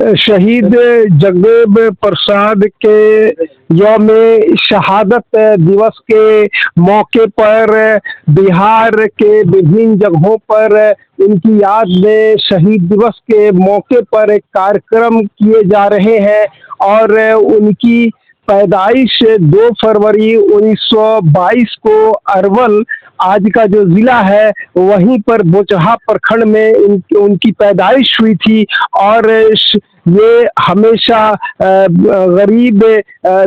शहीद जगदेव प्रसाद के यौम शहादत दिवस के मौके पर बिहार के विभिन्न जगहों पर उनकी याद में शहीद दिवस के मौके पर एक कार्यक्रम किए जा रहे हैं और उनकी पैदाइश 2 फरवरी 1922 को अरवल आज का जो जिला है वहीं पर बोचहा प्रखंड में उनकी पैदाइश हुई थी और ये हमेशा गरीब,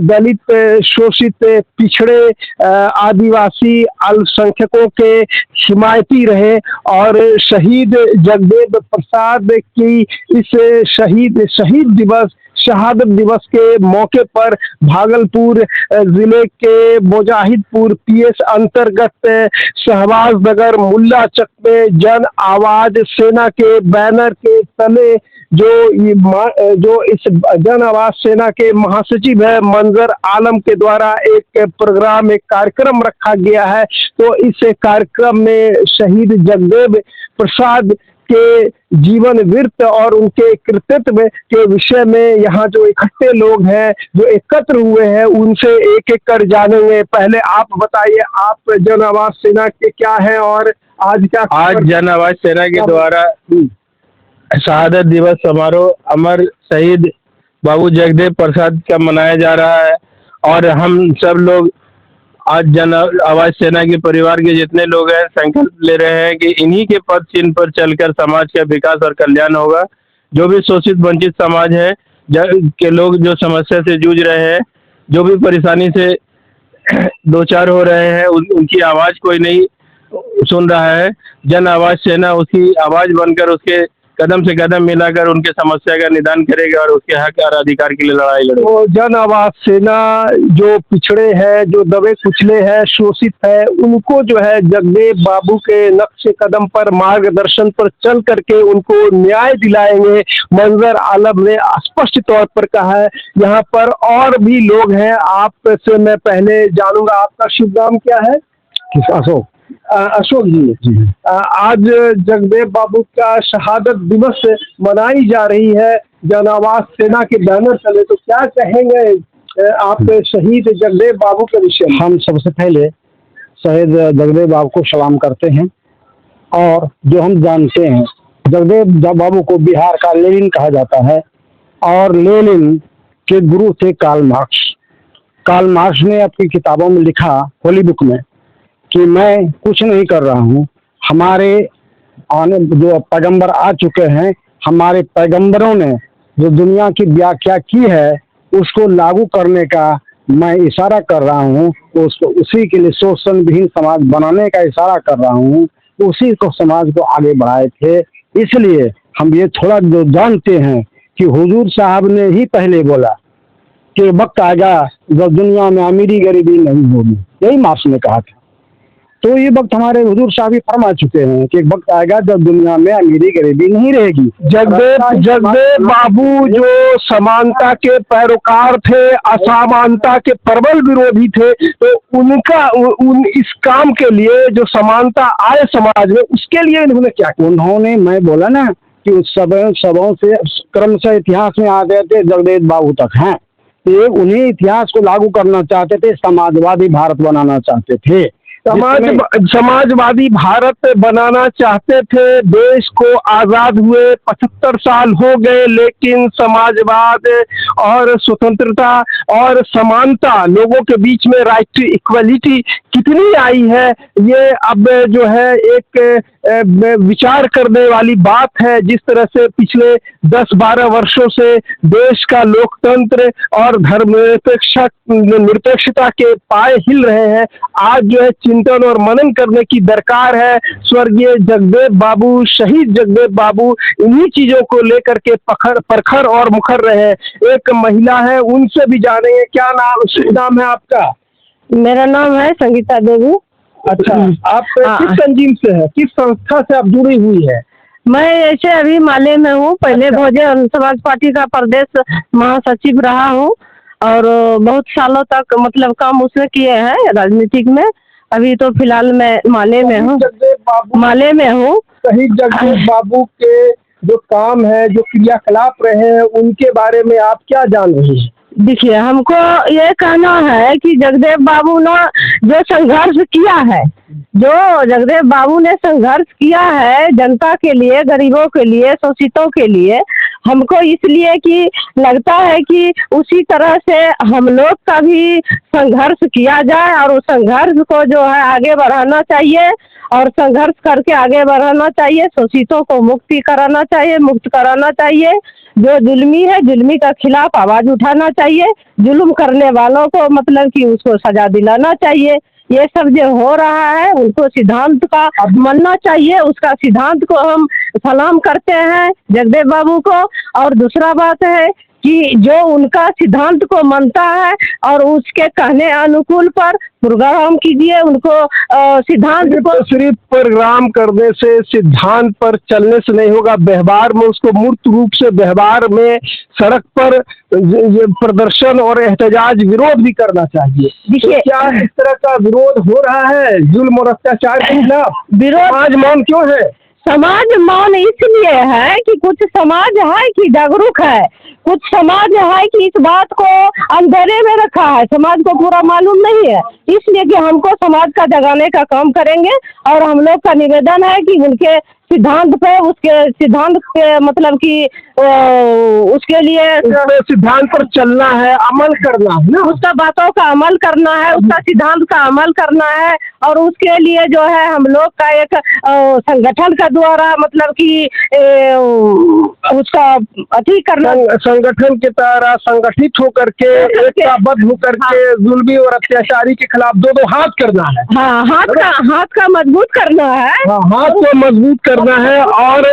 दलित, शोषित, पिछड़े, आदिवासी, अल्पसंख्यकों के हिमायती रहे और शहीद जगदेव प्रसाद की इस शहीद दिवस शहादत दिवस के मौके पर भागलपुर जिले के मुजाहिदपुर पीएस अंतर्गत शहबाज नगर मुल्ला चक में जन आवाज सेना के बैनर के तले जो इस जन आवाज सेना के महासचिव है मंजर आलम के द्वारा एक कार्यक्रम रखा गया है। तो इस कार्यक्रम में शहीद जगदेव प्रसाद के जीवन वृत्त और उनके कृतित्व के विषय में यहाँ जो इकट्ठे लोग हैं, जो एकत्र हुए हैं, उनसे एक एक कर जानेंगे। पहले आप बताइए, आप जन आवाज सेना के क्या हैं और आज जन आवाज सेना के द्वारा शहादत दिवस समारोह अमर शहीद बाबू जगदेव प्रसाद का मनाया जा रहा है और हम सब लोग आज जन आवाज सेना के परिवार के जितने लोग हैं संकल्प ले रहे हैं कि इन्हीं के पद चिन्ह पर चलकर समाज का विकास और कल्याण होगा। जो भी शोषित वंचित समाज है के लोग जो समस्या से जूझ रहे हैं, जो भी परेशानी से दो चार हो रहे हैं, उनकी आवाज कोई नहीं सुन रहा है। जन आवाज सेना उसकी आवाज बनकर उसके कदम से कदम मिलाकर उनके समस्या का निदान करेगा और उसके हक और अधिकार के लिए लड़ाई लड़ेगा। तो जन आवाज सेना जो पिछड़े हैं, जो दबे कुचले हैं, शोषित है, उनको जो है जगदेव बाबू के नक्श कदम पर मार्गदर्शन पर चल करके उनको न्याय दिलाएंगे। मंजर आलम ने स्पष्ट तौर पर कहा है। यहाँ पर और भी लोग हैं, आपसे मैं पहले जानूंगा, आपका शुभ नाम क्या है? अशोक जी। आज जगदेव बाबू का शहादत दिवस मनाई जा रही है जन आवाज सेना के बैनर तले, तो क्या कहेंगे आप शहीद जगदेव बाबू के विषय में? हम सबसे पहले शहीद जगदेव बाबू को सलाम करते हैं और जो हम जानते हैं जगदेव बाबू को बिहार का लेनिन कहा जाता है और लेनिन के गुरु थे कार्ल मार्क्स। कार्ल मार्क्स ने अपनी किताबों में लिखा, होली बुक में, कि मैं कुछ नहीं कर रहा हूँ, हमारे आने जो पैगंबर आ चुके हैं, हमारे पैगंबरों ने जो दुनिया की व्याख्या की है उसको लागू करने का मैं इशारा कर रहा हूँ, उसको उसी के लिए शोषण विहीन समाज बनाने का इशारा कर रहा हूँ, उसी को समाज को आगे बढ़ाए थे। इसलिए हम ये थोड़ा जो जानते हैं कि हुजूर साहब ने ही पहले बोला कि वक्त आएगा जब दुनिया में अमीरी गरीबी नहीं होगी, यही मार्क्स ने कहा था। तो ये वक्त हमारे हुजूर साहब ही फरमा चुके हैं कि एक वक्त आएगा जब दुनिया में अमीरी गरीबी नहीं रहेगी। जगदेव बाबू जो समानता के पैरोकार थे, असमानता के प्रबल विरोधी थे, तो इस काम के लिए जो समानता आए समाज में, उसके लिए इन्होंने क्या किया? उन्होंने, मैं बोला ना कि उस सबों से क्रमशः इतिहास में आ गए थे, जगदेव बाबू तक हैं। ये उन्हीं इतिहास को लागू करना चाहते थे, समाजवादी भारत बनाना चाहते थे। समाजवादी भारत बनाना चाहते थे। देश को आजाद हुए 75 साल हो गए, लेकिन समाजवाद और स्वतंत्रता और समानता, लोगों के बीच में राइट टू इक्वलिटी कितनी आई है, ये अब जो है एक विचार करने वाली बात है। जिस तरह से पिछले 10-12 वर्षों से देश का लोकतंत्र और निरपेक्षता के पाए हिल रहे हैं, आज जो है चिंतन और मनन करने की दरकार है। स्वर्गीय जगदेव बाबू, शहीद जगदेव बाबू इन्हीं चीजों को लेकर के परखर और मुखर रहे हैं। एक महिला है, उनसे भी जानेंगे। क्या नाम है आपका? मेरा नाम है संगीता देवी। अच्छा, आप किस तंजीम से है, किस संस्था से आप जुड़ी हुई है? मैं ऐसे अभी माले में हूँ। पहले बहुजन समाज पार्टी का प्रदेश महासचिव रहा हूँ और बहुत सालों तक मतलब काम उसने किए हैं राजनीतिक में। अभी तो फिलहाल मैं माले में हूँ। शहीद जगदेव बाबू के जो काम है, जो क्रियाकलाप रहे हैं, उनके बारे में आप क्या जान रही हैं? देखिए, हमको ये कहना है कि जगदेव बाबू ने जो संघर्ष किया है, जो जगदेव बाबू ने संघर्ष किया है जनता के लिए, गरीबों के लिए, शोषितों के लिए, हमको इसलिए कि लगता है कि उसी तरह से हम लोग का भी संघर्ष किया जाए और उस संघर्ष को जो है आगे बढ़ाना चाहिए और संघर्ष करके आगे बढ़ाना चाहिए। शोषितों को मुक्ति कराना चाहिए, मुक्त कराना चाहिए। जो जुल्मी है, जुल्मी का खिलाफ आवाज उठाना चाहिए। जुल्म करने वालों को मतलब कि उसको सजा दिलाना चाहिए। ये सब जो हो रहा है उनको सिद्धांत का मानना चाहिए। उसका सिद्धांत को हम सलाम करते हैं जगदेव बाबू को। और दूसरा बात है कि जो उनका सिद्धांत को मानता है और उसके कहने अनुकूल पर प्रोग्राम कीजिए। उनको सिद्धांत को सिर्फ प्रोग्राम करने से, सिद्धांत पर चलने से नहीं होगा। व्यवहार में उसको मूर्त रूप से व्यवहार में सड़क पर ये प्रदर्शन और एहतजाज विरोध भी करना चाहिए। देखिए, तो क्या इस तरह का विरोध हो रहा है जुल्म और अत्याचार के खिलाफ? विरोध आज मौन क्यों है? समाज मौन इसलिए है कि कुछ समाज है कि जागरूक है, कुछ समाज है कि इस बात को अंधेरे में रखा है, समाज को पूरा मालूम नहीं है। इसलिए कि हमको समाज का जगाने का काम करेंगे और हम लोग का निवेदन है कि उनके सिद्धांत पे, उसके सिद्धांत के मतलब कि उसके लिए सिद्धांत पर चलना है, अमल करना है ना, उसका बातों का अमल करना है, उसका सिद्धांत का अमल करना है। और उसके लिए जो है हम लोग का एक संगठन का द्वारा मतलब कि उसका अति करना, संगठन के तरह संगठित होकर के, एकताबद्ध होकर के जुल्मी और अत्याचारी के खिलाफ दो हाथ करना है। हाँ, हाथ का मजबूत करना है। हाँ, हाथ को मजबूत करना है। और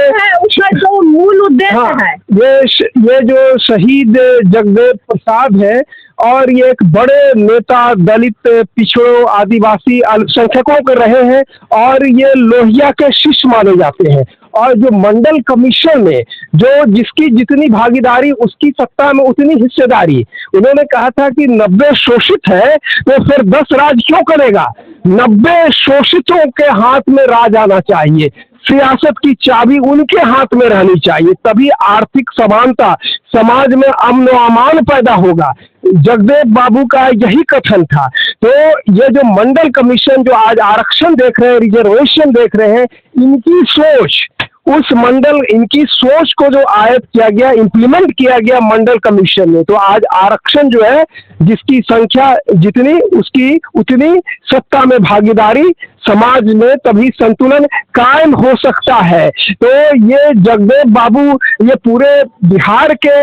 उसका जो मूल उद्देश्य है, ये जो शहीद जगदेव प्रसाद है और ये एक बड़े नेता, दलित, पिछड़ों, आदिवासी, अल्पसंख्यकों के रहे हैं और ये लोहिया के शिष्य माने जाते हैं। और जो मंडल कमीशन में जो जिसकी जितनी भागीदारी उसकी सत्ता में उतनी हिस्सेदारी, उन्होंने कहा था कि 90 शोषित है तो फिर 10 राज क्यों करेगा? 90 शोषितों के हाथ में राज आना चाहिए। सियासत की चाबी उनके हाथ में रहनी चाहिए, तभी आर्थिक समानता, समाज में अमन व अमान पैदा होगा। जगदेव बाबू का यही कथन था। तो ये जो मंडल कमीशन जो आज आरक्षण देख रहे हैं, रिजर्वेशन देख रहे हैं, इनकी सोच, उस मंडल, इनकी सोच को जो आयत किया गया, इम्प्लीमेंट किया गया मंडल कमीशन में, तो आज आरक्षण जो है, जिसकी संख्या जितनी उसकी उतनी सत्ता में भागीदारी, समाज में तभी संतुलन कायम हो सकता है। तो ये जगदेव बाबू ये पूरे बिहार के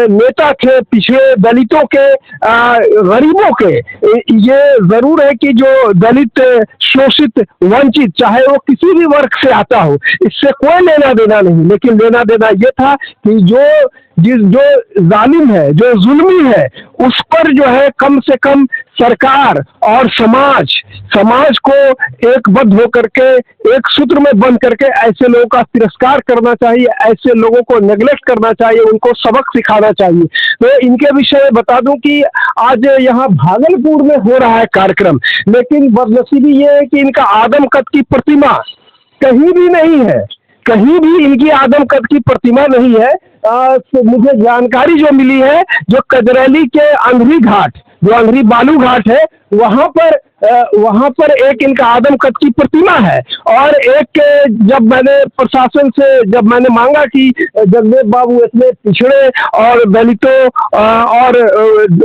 नेता थे, पिछड़े दलितों के, गरीबों के। ये जरूर है कि जो दलित, शोषित, वंचित, चाहे वो किसी भी वर्ग से आता हो, इससे कोई लेना देना नहीं, लेकिन लेना देना ये था कि जो जालिम है, जो जुल्मी है, उस पर जो है कम से कम सरकार और समाज को एकबद्ध होकर के, एक सूत्र में बंध करके ऐसे लोगों का तिरस्कार करना चाहिए, ऐसे लोगों को नेग्लेक्ट करना चाहिए, उनको सबक सिखाना चाहिए। तो इनके विषय में बता दूं कि आज यहाँ भागलपुर में हो रहा है कार्यक्रम, लेकिन बदनसीबी ये है कि इनका आदमकद की प्रतिमा कहीं भी नहीं है, कहीं भी इनकी आदमकद की प्रतिमा नहीं है। तो मुझे जानकारी जो मिली है, जो कजरैली के अंधरी घाट, जो अंधरी बालू घाट है, वहां पर एक इनका आदमकद की प्रतिमा है। और एक जब मैंने प्रशासन से जब मैंने मांगा कि जगदेव बाबू इतने पिछड़े और दलितों और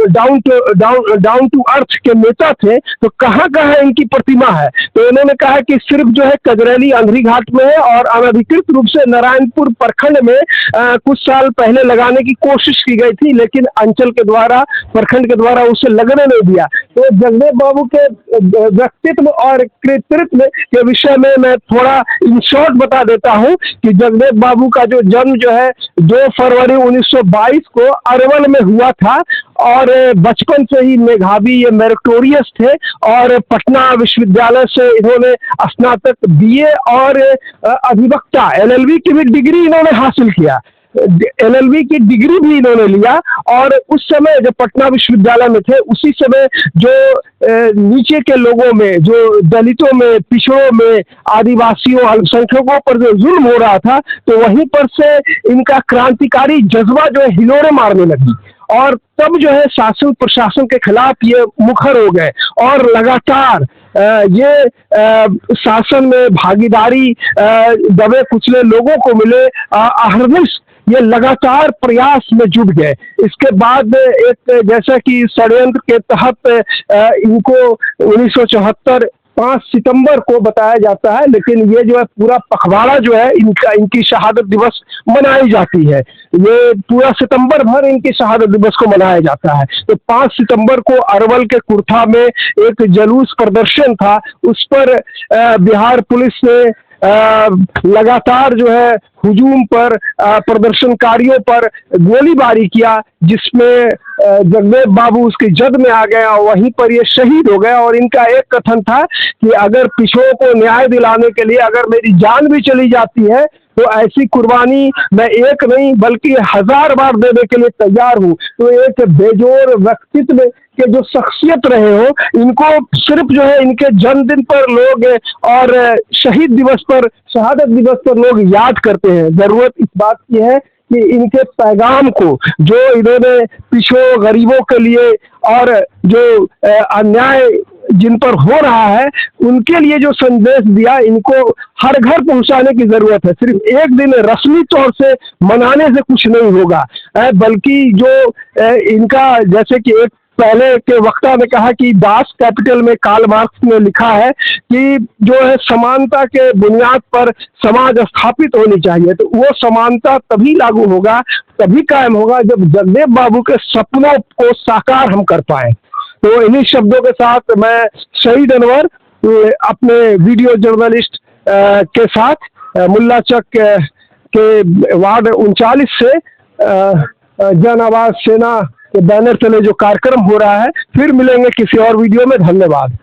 डाउन टू अर्थ के नेता थे, तो कहाँ इनकी प्रतिमा है, तो इन्होंने कहा कि सिर्फ जो है कजरैली अंधरी घाट में है और अनधिकृत रूप से नारायणपुर प्रखंड में कुछ साल पहले लगाने की कोशिश की गई थी, लेकिन अंचल के द्वारा, प्रखंड के द्वारा उसे लगने नहीं दिया। तो जगदेव बाबू के व्यक्तित्व और कृतित्व के विषय में मैं थोड़ा इन शॉर्ट बता देता हूं कि जगदेव बाबू का जो जन्म जो है 2 फरवरी 1922 को अरवल में हुआ था और बचपन से ही मेधावी, ये मेरिटोरियस थे और पटना विश्वविद्यालय से इन्होंने स्नातक BA और अधिवक्ता LLB की भी डिग्री इन्होंने हासिल किया। LLB की डिग्री भी इन्होंने लिया। और उस समय जब पटना विश्वविद्यालय में थे, उसी समय जो नीचे के लोगों में, जो दलितों में, पिछड़ों में, आदिवासियों, अल्पसंख्यकों पर जो जुल्म हो रहा था, तो वहीं पर से इनका क्रांतिकारी जज्बा जो है हिलोरे मारने लगी। और तब जो है शासन प्रशासन के खिलाफ ये मुखर हो गए और लगातार ये शासन में भागीदारी दबे कुचले लोगों को मिले अहरनिश ये लगातार प्रयास में जुट गए। इसके बाद एक जैसा कि षड्यंत्र के तहत इनको 1974 5 सितंबर को बताया जाता है, लेकिन ये जो है पूरा पखवाड़ा जो है इनकी शहादत दिवस मनाई जाती है। ये पूरा सितंबर भर इनकी शहादत दिवस को मनाया जाता है। तो 5 सितंबर को अरवल के कुर्था में एक जुलूस प्रदर्शन था, उस पर बिहार पुलिस ने लगातार जो है हुजूम पर प्रदर्शनकारियों पर गोलीबारी किया, जिसमें जगदेव बाबू उसकी जद में आ गया और वहीं पर ये शहीद हो गया। और इनका एक कथन था कि अगर पिछड़ों को न्याय दिलाने के लिए अगर मेरी जान भी चली जाती है तो ऐसी कुर्बानी मैं एक नहीं बल्कि 1000 बार देने के लिए तैयार हूँ। तो एक बेजोर व्यक्तित्व के जो शख्सियत रहे हो, इनको सिर्फ जो है इनके जन्मदिन पर लोग और शहीद दिवस पर, शहादत दिवस पर लोग याद करते हैं। जरूरत इस बात की है कि इनके पैगाम को, जो इन्होंने पिछड़ों गरीबों के लिए और जो अन्याय जिन पर हो रहा है उनके लिए जो संदेश दिया, इनको हर घर पहुंचाने की जरूरत है। सिर्फ एक दिन रस्मी तौर से मनाने से कुछ नहीं होगा, बल्कि जो इनका, जैसे कि एक पहले के वक्ता ने कहा कि दास कैपिटल में कार्ल मार्क्स ने लिखा है कि जो है समानता के बुनियाद पर समाज स्थापित होनी चाहिए। तो वो समानता तभी लागू होगा, तभी कायम होगा जब जगदेव बाबू के सपनों को साकार हम कर पाए। तो इन्हीं शब्दों के साथ मैं शहीद अनवर अपने वीडियो जर्नलिस्ट के साथ मुल्ला चक के वार्ड 39 से जन आवाज सेना के बैनर तले जो कार्यक्रम हो रहा है, फिर मिलेंगे किसी और वीडियो में। धन्यवाद।